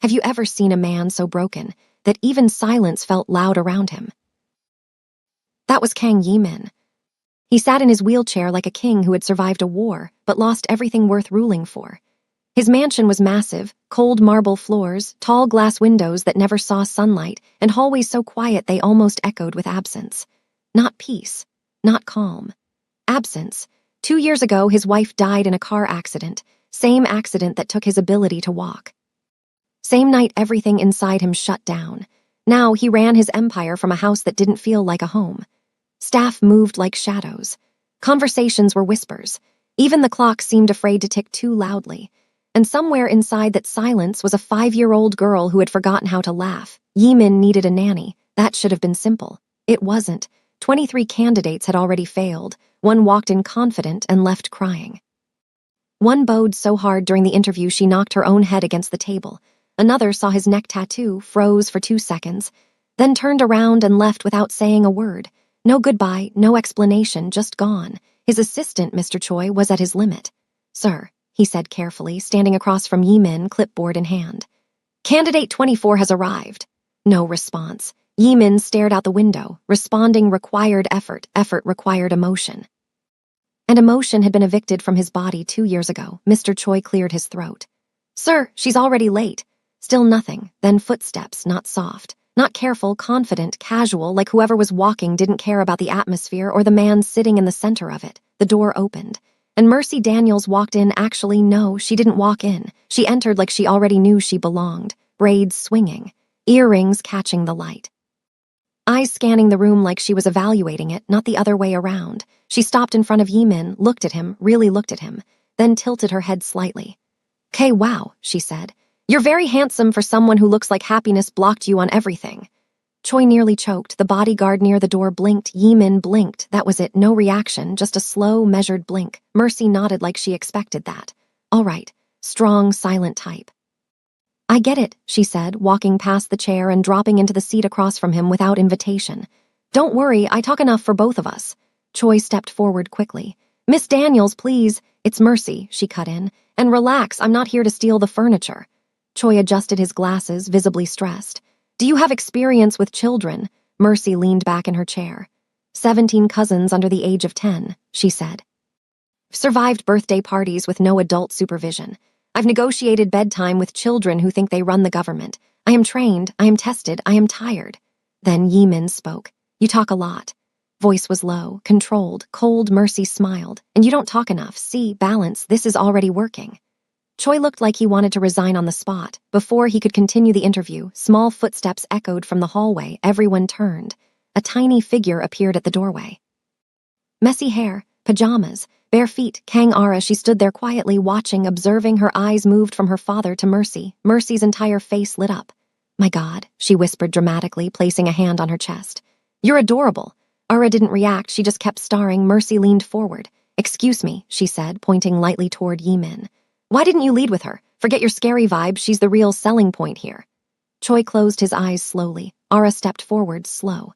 Have you ever seen a man so broken that even silence felt loud around him? That was Kang Yi-min. He sat in his wheelchair like a king who had survived a war but lost everything worth ruling for. His mansion was massive, cold marble floors, tall glass windows that never saw sunlight, and hallways so quiet they almost echoed with absence. Not peace, not calm. Absence. 2 years ago, his wife died in a car accident, same accident that took his ability to walk. Same night everything inside him shut down. Now he ran his empire from a house that didn't feel like a home. Staff moved like shadows. Conversations were whispers. Even the clock seemed afraid to tick too loudly. And somewhere inside that silence was a 5-year-old girl who had forgotten how to laugh. Yi-min needed a nanny. That should have been simple. It wasn't. 23 candidates had already failed. One walked in confident and left crying. One bowed so hard during the interview she knocked her own head against the table. Another saw his neck tattoo, froze for 2 seconds, then turned around and left without saying a word. No goodbye, no explanation, just gone. His assistant, Mr. Choi, was at his limit. "Sir," he said carefully, standing across from Yi-min, clipboard in hand. "Candidate 24 has arrived." No response. Yi-min stared out the window. Responding required effort. Effort required emotion. And emotion had been evicted from his body 2 years ago. Mr. Choi cleared his throat. "Sir, she's already late." Still nothing. Then footsteps, not soft. Not careful, confident, casual, like whoever was walking didn't care about the atmosphere or the man sitting in the center of it. The door opened. And Mercy Daniels walked in. Actually, no, she didn't walk in. She entered like she already knew she belonged. Braids swinging. Earrings catching the light. Eyes scanning the room like she was evaluating it, not the other way around. She stopped in front of Yi-min, looked at him, really looked at him, then tilted her head slightly. "Okay, wow," she said. "You're very handsome for someone who looks like happiness blocked you on everything." Choi nearly choked. The bodyguard near the door blinked. Yi-min blinked. That was it. No reaction, just a slow, measured blink. Mercy nodded like she expected that. "All right." Strong, silent type. "I get it," she said, walking past the chair and dropping into the seat across from him without invitation. "Don't worry, I talk enough for both of us." Choi stepped forward quickly. "Miss Daniels, please." "It's Mercy," she cut in. "And relax, I'm not here to steal the furniture." Choi adjusted his glasses, visibly stressed. "Do you have experience with children?" Mercy leaned back in her chair. 17 cousins under the age of 10, she said. "Survived birthday parties with no adult supervision. I've negotiated bedtime with children who think they run the government. I am trained, I am tested, I am tired." Then Yi-min spoke. "You talk a lot." Voice was low, controlled, cold. Mercy smiled. "And you don't talk enough. See, balance, this is already working." Choi looked like he wanted to resign on the spot. Before he could continue the interview, small footsteps echoed from the hallway. Everyone turned. A tiny figure appeared at the doorway. Messy hair, pajamas, bare feet, Kang Ara. She stood there quietly watching, observing. Her eyes moved from her father to Mercy. Mercy's entire face lit up. "My God," she whispered dramatically, placing a hand on her chest. "You're adorable." Ara didn't react, she just kept staring. Mercy leaned forward. "Excuse me," she said, pointing lightly toward Yi-min. "Why didn't you lead with her? Forget your scary vibe, she's the real selling point here." Choi closed his eyes slowly. Ara stepped forward, slow.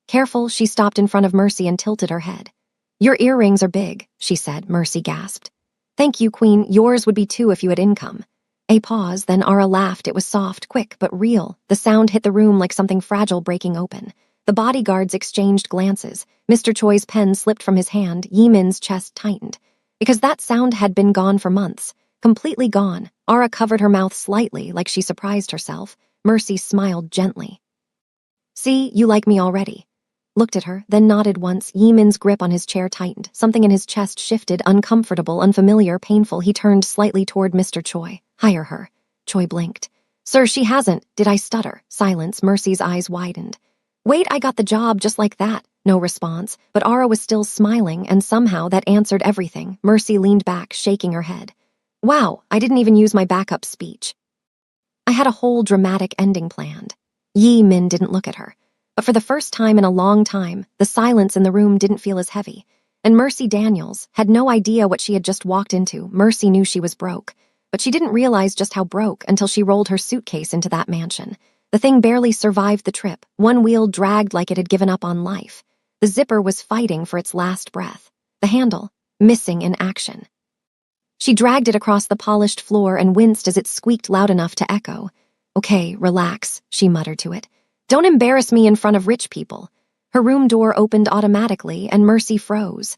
Careful, she stopped in front of Mercy and tilted her head. "Your earrings are big," she said. Mercy gasped. "Thank you, Queen. Yours would be too if you had income." A pause, then Ara laughed. It was soft, quick, but real. The sound hit the room like something fragile breaking open. The bodyguards exchanged glances. Mr. Choi's pen slipped from his hand. Yi-min's chest tightened. Because that sound had been gone for months. Completely gone. Ara covered her mouth slightly, like she surprised herself. Mercy smiled gently. "See, you like me already." Looked at her, then nodded once. Yi-min's grip on his chair tightened. Something in his chest shifted, uncomfortable, unfamiliar, painful. He turned slightly toward Mr. Choi. "Hire her." Choi blinked. "Sir, she hasn't." Did I stutter? Silence. Mercy's eyes widened. "Wait, I got the job just like that." No response, but Ara was still smiling, and somehow that answered everything. Mercy leaned back, shaking her head. "Wow, I didn't even use my backup speech. I had a whole dramatic ending planned." Yi-min didn't look at her. But for the first time in a long time, the silence in the room didn't feel as heavy. And Mercy Daniels had no idea what she had just walked into. Mercy knew she was broke, but she didn't realize just how broke until she rolled her suitcase into that mansion. The thing barely survived the trip. One wheel dragged like it had given up on life. The zipper was fighting for its last breath. The handle, missing in action. She dragged it across the polished floor and winced as it squeaked loud enough to echo. "Okay, relax," she muttered to it. "Don't embarrass me in front of rich people." Her room door opened automatically, and Mercy froze.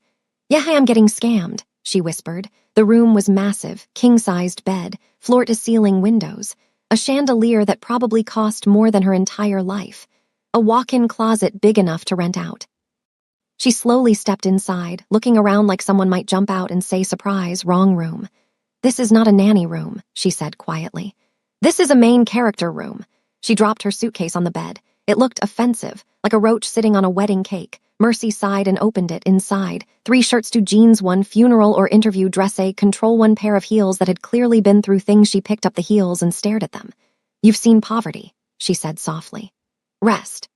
"Yeah, I'm getting scammed," she whispered. The room was massive, king-sized bed, floor-to-ceiling windows, a chandelier that probably cost more than her entire life, a walk-in closet big enough to rent out. She slowly stepped inside, looking around like someone might jump out and say, "Surprise, wrong room." "This is not a nanny room," she said quietly. "This is a main character room." She dropped her suitcase on the bed. It looked offensive, like a roach sitting on a wedding cake. Mercy sighed and opened it. Inside, 3 shirts, 2 jeans, 1 funeral or interview dress, a control, 1 pair of heels that had clearly been through things. She picked up the heels and stared at them. "You've seen poverty," she said softly. "Rest."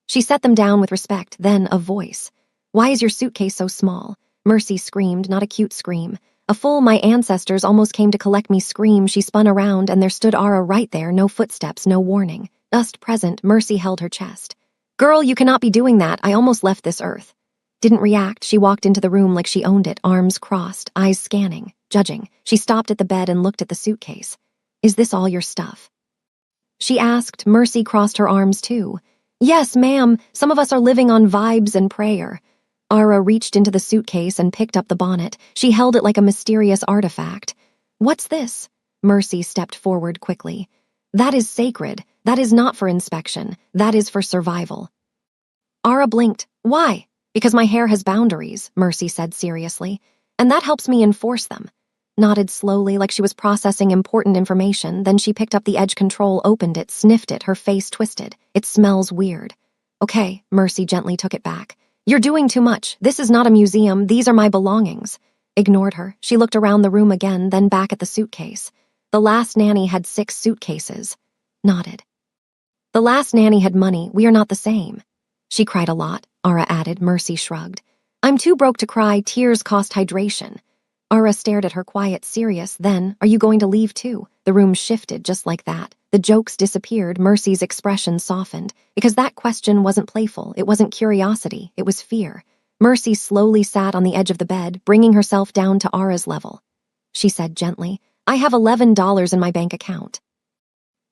She set them down with respect, then a voice. "Why is your suitcase so small?" Mercy screamed, not a cute scream. A full "my ancestors almost came to collect me" scream. She spun around and there stood Ara right there, no footsteps, no warning. Just present. Mercy held her chest. "Girl, you cannot be doing that. I almost left this earth." Didn't react. She walked into the room like she owned it, arms crossed, eyes scanning, judging. She stopped at the bed and looked at the suitcase. "Is this all your stuff?" she asked. Mercy crossed her arms too. "Yes, ma'am. Some of us are living on vibes and prayer." Ara reached into the suitcase and picked up the bonnet. She held it like a mysterious artifact. "What's this?" Mercy stepped forward quickly. "That is sacred. That is not for inspection. That is for survival." Ara blinked. "Why?" "Because my hair has boundaries," Mercy said seriously. "And that helps me enforce them." Nodded slowly like she was processing important information. Then she picked up the edge control, opened it, sniffed it, her face twisted. "It smells weird." "Okay," Mercy gently took it back. "You're doing too much. This is not a museum. These are my belongings." Ignored her. She looked around the room again, then back at the suitcase. "The last nanny had 6 suitcases." Nodded. "The last nanny had money. We are not the same." "She cried a lot," Ara added. Mercy shrugged. "I'm too broke to cry. Tears cost hydration." Ara stared at her, quiet, serious. Then, "Are you going to leave too?" The room shifted just like that. The jokes disappeared. Mercy's expression softened. Because that question wasn't playful. It wasn't curiosity. It was fear. Mercy slowly sat on the edge of the bed, bringing herself down to Ara's level. She said gently, "I have $11 in my bank account.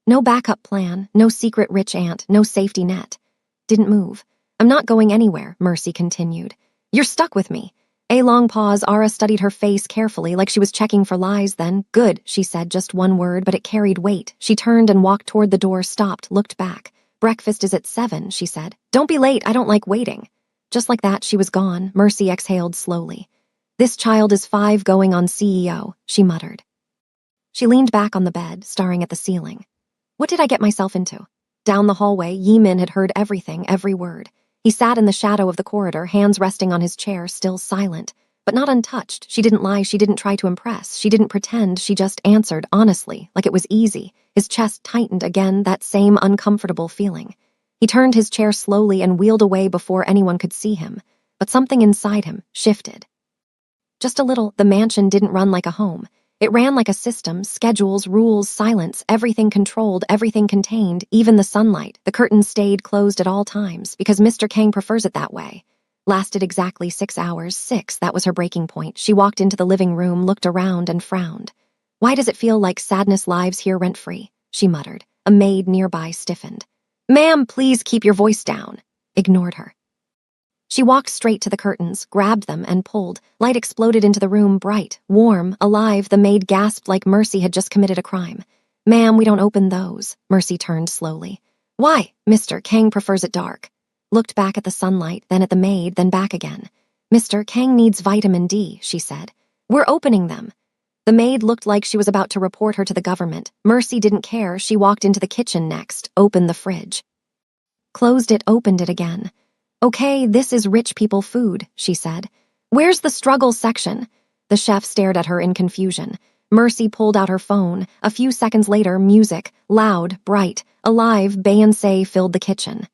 No backup plan, no secret rich aunt, no safety net." Didn't move. "I'm not going anywhere," Mercy continued. "You're stuck with me." A long pause. Ara studied her face carefully, like she was checking for lies. Then, "Good," she said, just one word, but it carried weight. She turned and walked toward the door, stopped, looked back. "Breakfast is at 7, she said. "Don't be late, I don't like waiting." Just like that, she was gone. Mercy exhaled slowly. "This child is 5 going on CEO, she muttered. She leaned back on the bed, staring at the ceiling. What did I get myself into? Down the hallway, Yimin had heard everything, every word. He sat in the shadow of the corridor, hands resting on his chair, still silent, but not untouched. She didn't lie, she didn't try to impress, she didn't pretend, she just answered honestly, like it was easy. His chest tightened again, that same uncomfortable feeling. He turned his chair slowly and wheeled away before anyone could see him, but something inside him shifted. Just a little. The mansion didn't run like a home. It ran like a system, schedules, rules, silence, everything controlled, everything contained, even the sunlight. The curtains stayed closed at all times, because Mr. Kang prefers it that way. Lasted exactly 6 hours. 6, that was her breaking point. She walked into the living room, looked around, and frowned. Why does it feel like sadness lives here rent-free? She muttered. A maid nearby stiffened. Ma'am, please keep your voice down. Ignored her. She walked straight to the curtains, grabbed them, and pulled. Light exploded into the room, bright, warm, alive. The maid gasped like Mercy had just committed a crime. Ma'am, we don't open those. Mercy turned slowly. Why? Mr. Kang prefers it dark. Looked back at the sunlight, then at the maid, then back again. Mr. Kang needs vitamin D, she said. We're opening them. The maid looked like she was about to report her to the government. Mercy didn't care. She walked into the kitchen next, opened the fridge. Closed it, opened it again. Okay, this is rich people food, she said. Where's the struggle section? The chef stared at her in confusion. Mercy pulled out her phone. A few seconds later, music, loud, bright, alive, Beyonce filled the kitchen.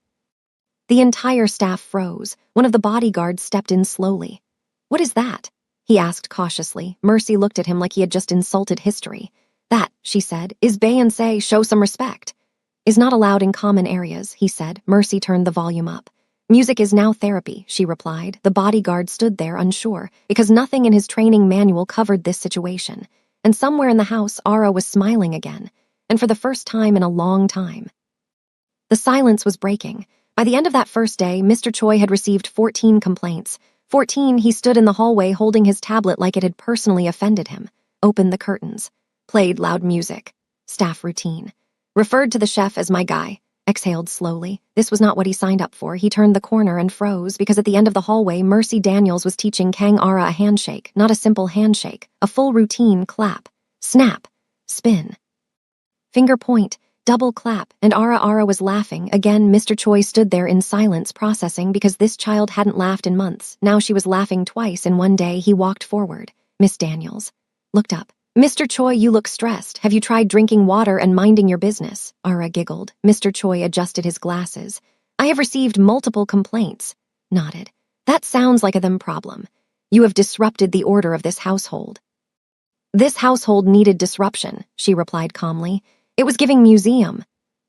The entire staff froze. One of the bodyguards stepped in slowly. What is that? He asked cautiously. Mercy looked at him like he had just insulted history. That, she said, is Beyonce, show some respect. Is not allowed in common areas, he said. Mercy turned the volume up. Music is now therapy, she replied. The bodyguard stood there unsure, because nothing in his training manual covered this situation. And somewhere in the house, Ara was smiling again, and for the first time in a long time. The silence was breaking. By the end of that first day, Mr. Choi had received 14 complaints. 14, he stood in the hallway holding his tablet like it had personally offended him. Opened the curtains. Played loud music. Staff routine. Referred to the chef as my guy. Exhaled slowly. This was not what he signed up for. He turned the corner and froze because at the end of the hallway, Mercy Daniels was teaching Kang Ara a handshake. Not a simple handshake. A full routine clap. Snap. Spin. Finger point. Double clap, and Ara was laughing. Again, Mr. Choi stood there in silence, processing because this child hadn't laughed in months. Now she was laughing twice in one day. He walked forward. Miss Daniels looked up. Mr. Choi, you look stressed. Have you tried drinking water and minding your business? Ara giggled. Mr. Choi adjusted his glasses. I have received multiple complaints. Nodded. That sounds like a them problem. You have disrupted the order of this household. This household needed disruption, she replied calmly. It was giving museum.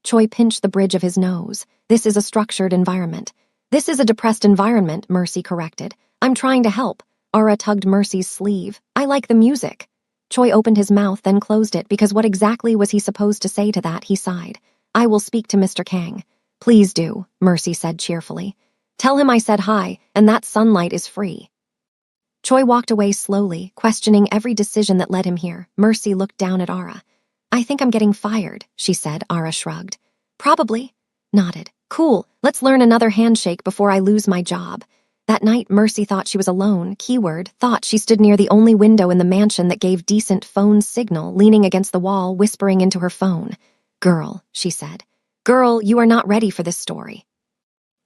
Choi pinched the bridge of his nose. This is a structured environment. This is a depressed environment, Mercy corrected. I'm trying to help. Ara tugged Mercy's sleeve. I like the music. Choi opened his mouth, then closed it, because what exactly was he supposed to say to that? He sighed. I will speak to Mr. Kang. Please do, Mercy said cheerfully. Tell him I said hi, and that sunlight is free. Choi walked away slowly, questioning every decision that led him here. Mercy looked down at Ara. I think I'm getting fired, she said. Ara shrugged. Probably. Nodded. Cool, let's learn another handshake before I lose my job. That night, Mercy thought she was alone. Keyword, thought. She stood near the only window in the mansion that gave decent phone signal, leaning against the wall, whispering into her phone. Girl, she said. Girl, you are not ready for this story.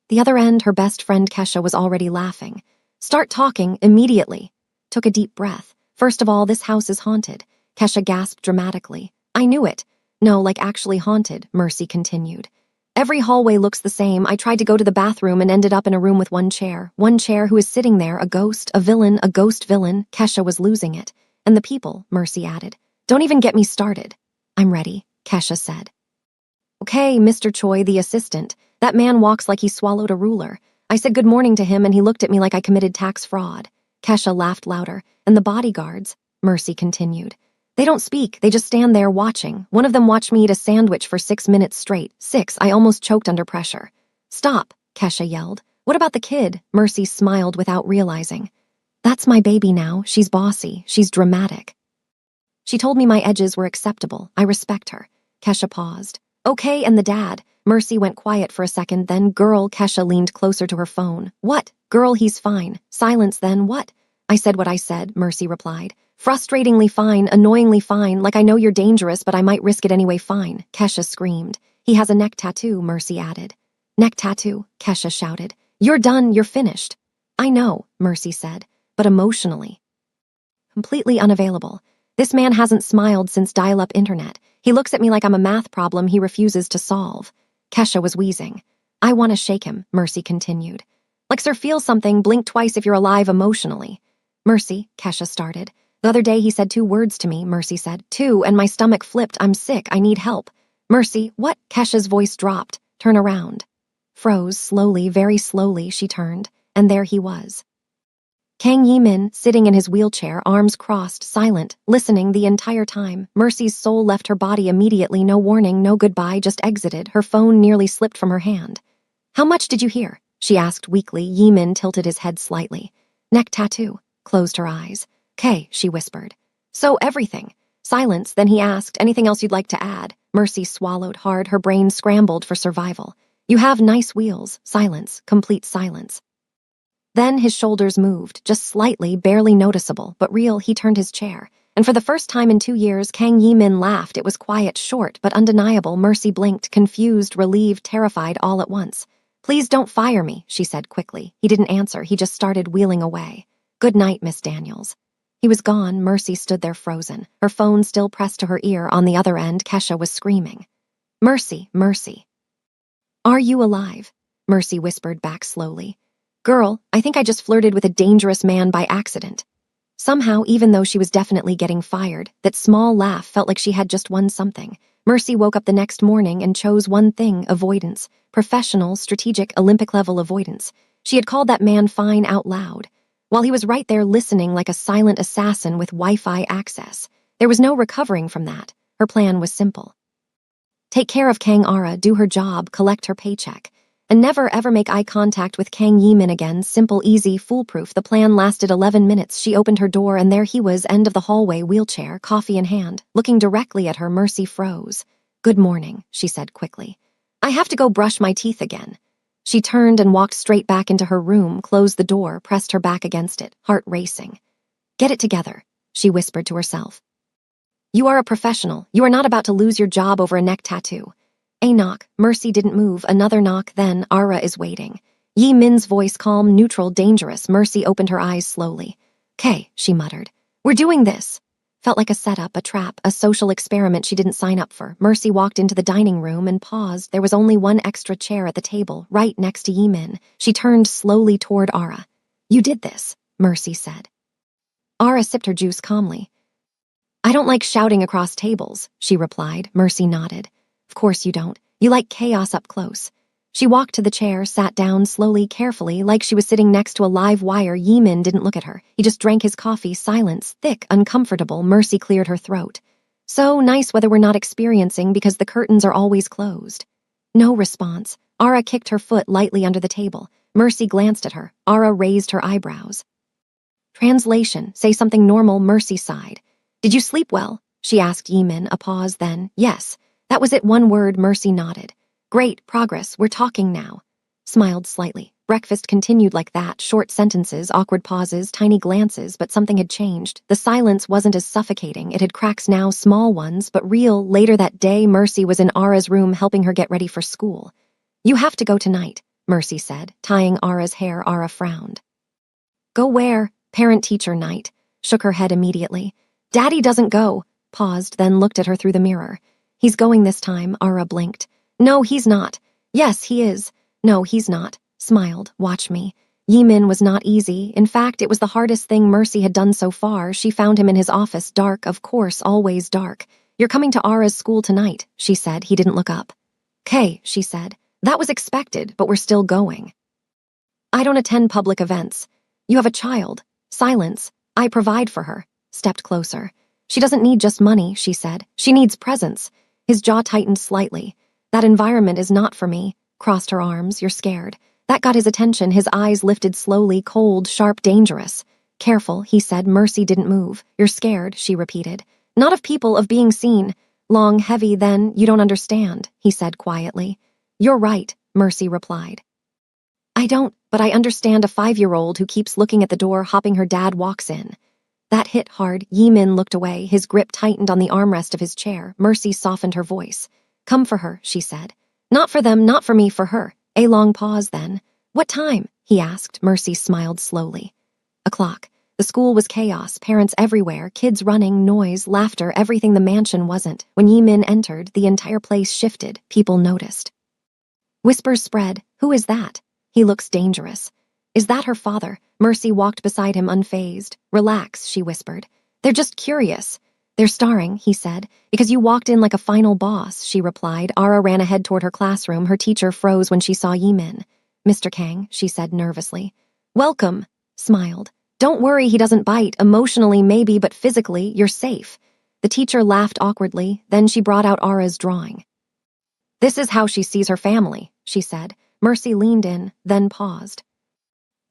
The other end, her best friend Kesha was already laughing. Start talking immediately. Took a deep breath. First of all, this house is haunted. Kesha gasped dramatically. I knew it. No, like actually haunted, Mercy continued. Every hallway looks the same. I tried to go to the bathroom and ended up in a room with one chair. One chair who is sitting there, a ghost, a villain, a ghost villain. Kesha was losing it. And the people, Mercy added. Don't even get me started. I'm ready, Kesha said. Okay, Mr. Choi, the assistant. That man walks like he swallowed a ruler. I said good morning to him and he looked at me like I committed tax fraud. Kesha laughed louder. And the bodyguards, Mercy continued. They don't speak, they just stand there watching. One of them watched me eat a sandwich for 6 minutes straight. 6, I almost choked under pressure. Stop, Kesha yelled. What about the kid? Mercy smiled without realizing. That's my baby now. She's bossy. She's dramatic. She told me my edges were acceptable. I respect her. Kesha paused. Okay, and the dad. Mercy went quiet for a second, then girl. Kesha leaned closer to her phone. What? Girl, he's fine. Silence then, what? I said what I said, Mercy replied. Frustratingly fine, annoyingly fine, like I know you're dangerous, but I might risk it anyway fine, Kesha screamed. He has a neck tattoo, Mercy added. Neck tattoo, Kesha shouted. You're done, you're finished. I know, Mercy said, but emotionally. Completely unavailable. This man hasn't smiled since dial-up internet. He looks at me like I'm a math problem he refuses to solve. Kesha was wheezing. I want to shake him, Mercy continued. Like sir, feel something, blink twice if you're alive emotionally. Mercy, Kesha started. The other day he said 2 words to me, Mercy said. 2, and my stomach flipped. I'm sick, I need help. Mercy, what? Kesha's voice dropped. Turn around. Froze, slowly, very slowly, she turned, and there he was. Kang Yi-min, sitting in his wheelchair, arms crossed, silent, listening the entire time. Mercy's soul left her body immediately, no warning, no goodbye, just exited. Her phone nearly slipped from her hand. How much did you hear? She asked weakly. Yi-min tilted his head slightly. Neck tattoo. Closed her eyes. "'Kay," she whispered. "So everything." Silence, then he asked, "Anything else you'd like to add?" Mercy swallowed hard, her brain scrambled for survival. "You have nice wheels." Silence, complete silence. Then his shoulders moved, just slightly, barely noticeable, but real. He turned his chair. And for the first time in 2 years, Kang Yi-min laughed. It was quiet, short, but undeniable. Mercy blinked, confused, relieved, terrified, all at once. "Please don't fire me," she said quickly. He didn't answer. He just started wheeling away. "Good night, Miss Daniels." He was gone. Mercy stood there frozen, her phone still pressed to her ear. On the other end, Kesha was screaming. "Mercy, Mercy." "Are you alive?" Mercy whispered back slowly. "Girl, I think I just flirted with a dangerous man by accident." Somehow, even though she was definitely getting fired, that small laugh felt like she had just won something. Mercy woke up the next morning and chose one thing: avoidance. Professional, strategic, Olympic-level avoidance. She had called that man fine out loud, while he was right there listening like a silent assassin with Wi-Fi access. There was no recovering from that. Her plan was simple. Take care of Kang Ara, do her job, collect her paycheck, and never ever make eye contact with Kang Yimin again. Simple, easy, foolproof. The plan lasted 11 minutes. She opened her door and there he was, end of the hallway, wheelchair, coffee in hand, looking directly at her. Mercy froze. "Good morning," she said quickly. "I have to go brush my teeth again." She turned and walked straight back into her room, closed the door, pressed her back against it, heart racing. "Get it together," she whispered to herself. "You are a professional. You are not about to lose your job over a neck tattoo." A knock. Mercy didn't move. Another knock. Then, "Ara is waiting." Yi Min's voice, calm, neutral, dangerous. Mercy opened her eyes slowly. "'Kay," she muttered. "We're doing this." Felt like a setup, a trap, a social experiment she didn't sign up for. Mercy walked into the dining room and paused. There was only one extra chair at the table, right next to Yi Min. She turned slowly toward Ara. "You did this," Mercy said. Ara sipped her juice calmly. "I don't like shouting across tables," she replied. Mercy nodded. "Of course you don't. You like chaos up close." She walked to the chair, sat down slowly, carefully, like she was sitting next to a live wire. Yi Min didn't look at her. He just drank his coffee, silence, thick, uncomfortable. Mercy cleared her throat. "So nice weather we're not experiencing because the curtains are always closed." No response. Ara kicked her foot lightly under the table. Mercy glanced at her. Ara raised her eyebrows. "Translation, say something normal." Mercy sighed. "Did you sleep well?" she asked Yi Min. A pause, then, "Yes." That was it, one word. Mercy nodded. "Great, progress, we're talking now." Smiled slightly. Breakfast continued like that, short sentences, awkward pauses, tiny glances, but something had changed. The silence wasn't as suffocating. It had cracks now, small ones, but real. Later that day, Mercy was in Ara's room helping her get ready for school. "You have to go tonight," Mercy said, tying Ara's hair. Ara frowned. "Go where?" "Parent-teacher night." Shook her head immediately. "Daddy doesn't go." Paused, then looked at her through the mirror. "He's going this time." Ara blinked. "No, he's not." "Yes, he is." "No, he's not." Smiled. "Watch me." Yi Min was not easy. In fact, it was the hardest thing Mercy had done so far. She found him in his office, dark, of course, always dark. "You're coming to Ara's school tonight," she said. He didn't look up. "'Kay," she said. "That was expected, but we're still going." "I don't attend public events." "You have a child." Silence. "I provide for her." Stepped closer. "She doesn't need just money," she said. "She needs presence." His jaw tightened slightly. "That environment is not for me." Crossed her arms. "You're scared." That got his attention. His eyes lifted slowly, cold, sharp, dangerous. "Careful," he said. Mercy didn't move. "You're scared," she repeated. "Not of people, of being seen." Long, heavy. "Then you don't understand," he said quietly. "You're right," Mercy replied. "I don't, but I understand a 5-year-old who keeps looking at the door, hopping. Her dad walks in." That hit hard. Yi Min looked away. His grip tightened on the armrest of his chair. Mercy softened her voice. "Come for her," she said. "Not for them, not for me, for her." A long pause, then. "What time?" he asked. Mercy smiled slowly. "O'clock." The school was chaos, parents everywhere, kids running, noise, laughter, everything the mansion wasn't. When Yi Min entered, the entire place shifted. People noticed. Whispers spread. "Who is that?" "He looks dangerous." "Is that her father?" Mercy walked beside him unfazed. "Relax," she whispered. "They're just curious." "They're starring," he said. "Because you walked in like a final boss," she replied. Ara ran ahead toward her classroom. Her teacher froze when she saw Yi Min. "Mr. Kang," she said nervously. "Welcome," smiled. "Don't worry, he doesn't bite. Emotionally, maybe, but physically, you're safe." The teacher laughed awkwardly. Then she brought out Ara's drawing. "This is how she sees her family," she said. Mercy leaned in, then paused.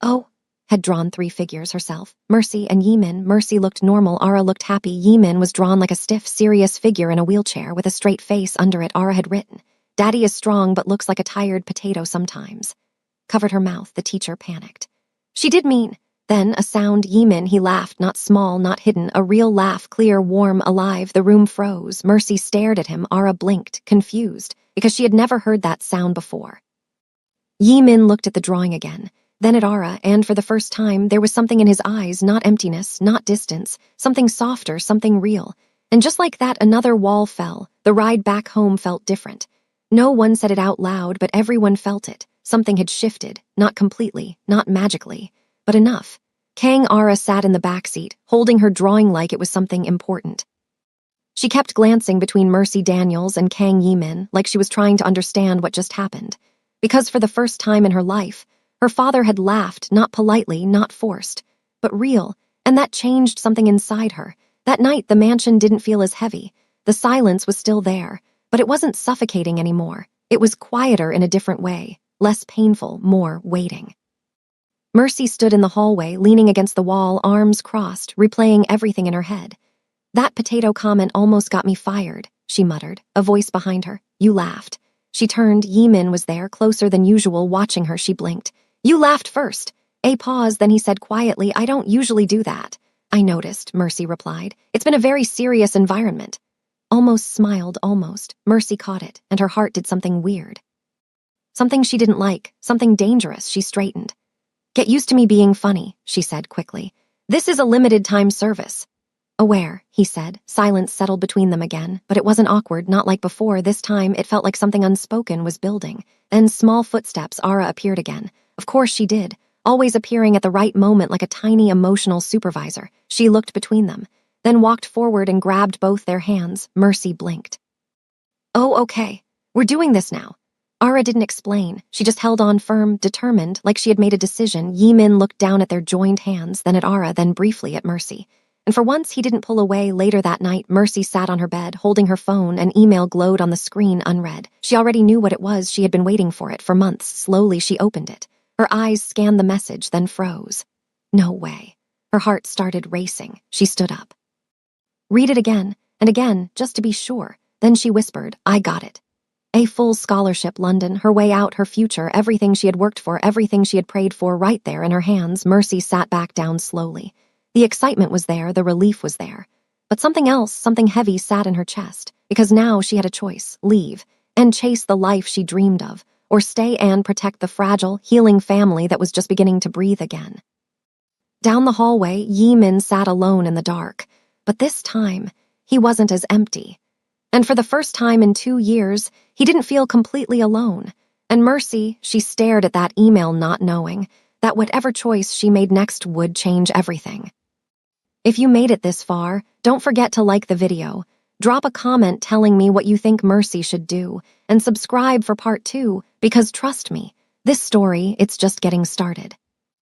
"Oh," had drawn 3 figures herself. Mercy and Yi Min. Mercy looked normal. Ara looked happy. Yi Min was drawn like a stiff, serious figure in a wheelchair with a straight face. Under it, Ara had written, "Daddy is strong but looks like a tired potato sometimes." Covered her mouth. The teacher panicked. "She did mean." Then a sound. Yi Min. He laughed, not small, not hidden. A real laugh, clear, warm, alive. The room froze. Mercy stared at him. Ara blinked, confused, because she had never heard that sound before. Yi Min looked at the drawing again, then at Ara, and for the first time, there was something in his eyes, not emptiness, not distance, something softer, something real. And just like that, another wall fell. The ride back home felt different. No one said it out loud, but everyone felt it. Something had shifted, not completely, not magically, but enough. Kang Ara sat in the backseat, holding her drawing like it was something important. She kept glancing between Mercy Daniels and Kang Yi-min like she was trying to understand what just happened. Because for the first time in her life, her father had laughed, not politely, not forced, but real, and that changed something inside her. That night, the mansion didn't feel as heavy. The silence was still there, but it wasn't suffocating anymore. It was quieter in a different way, less painful, more waiting. Mercy stood in the hallway, leaning against the wall, arms crossed, replaying everything in her head. "That potato comment almost got me fired," she muttered, a voice behind her. "You laughed." She turned. Yi-min was there, closer than usual, watching her. She blinked. "You laughed first." A pause, then he said quietly, "I don't usually do that." "I noticed," Mercy replied. "It's been a very serious environment." Almost smiled, almost. Mercy caught it, and her heart did something weird. Something she didn't like, something dangerous. She straightened. "Get used to me being funny," she said quickly. "This is a limited-time service." "Aware," he said. Silence settled between them again, but it wasn't awkward, not like before. This time, it felt like something unspoken was building. Then small footsteps. Ara appeared again. Of course she did, always appearing at the right moment like a tiny emotional supervisor. She looked between them, then walked forward and grabbed both their hands. Mercy blinked. "Oh, okay. We're doing this now." Ara didn't explain. She just held on firm, determined, like she had made a decision. Yi-min looked down at their joined hands, then at Ara, then briefly at Mercy. And for once, he didn't pull away. Later that night, Mercy sat on her bed, holding her phone. An email glowed on the screen, unread. She already knew what it was. She had been waiting for it for months. Slowly, she opened it. Her eyes scanned the message, then froze. No way. Her heart started racing. She stood up. "Read it again, and again, just to be sure." Then she whispered, "I got it." A full scholarship, London, her way out, her future, everything she had worked for, everything she had prayed for, right there in her hands. Mercy sat back down slowly. The excitement was there, the relief was there. But something else, something heavy, sat in her chest, because now she had a choice: leave, and chase the life she dreamed of, or stay and protect the fragile, healing family that was just beginning to breathe again. Down the hallway, Yi-min sat alone in the dark. But this time, he wasn't as empty. And for the first time in 2 years, he didn't feel completely alone. And Mercy, she stared at that email not knowing that whatever choice she made next would change everything. If you made it this far, don't forget to like the video, drop a comment telling me what you think Mercy should do, and subscribe for part 2, because trust me, this story, it's just getting started.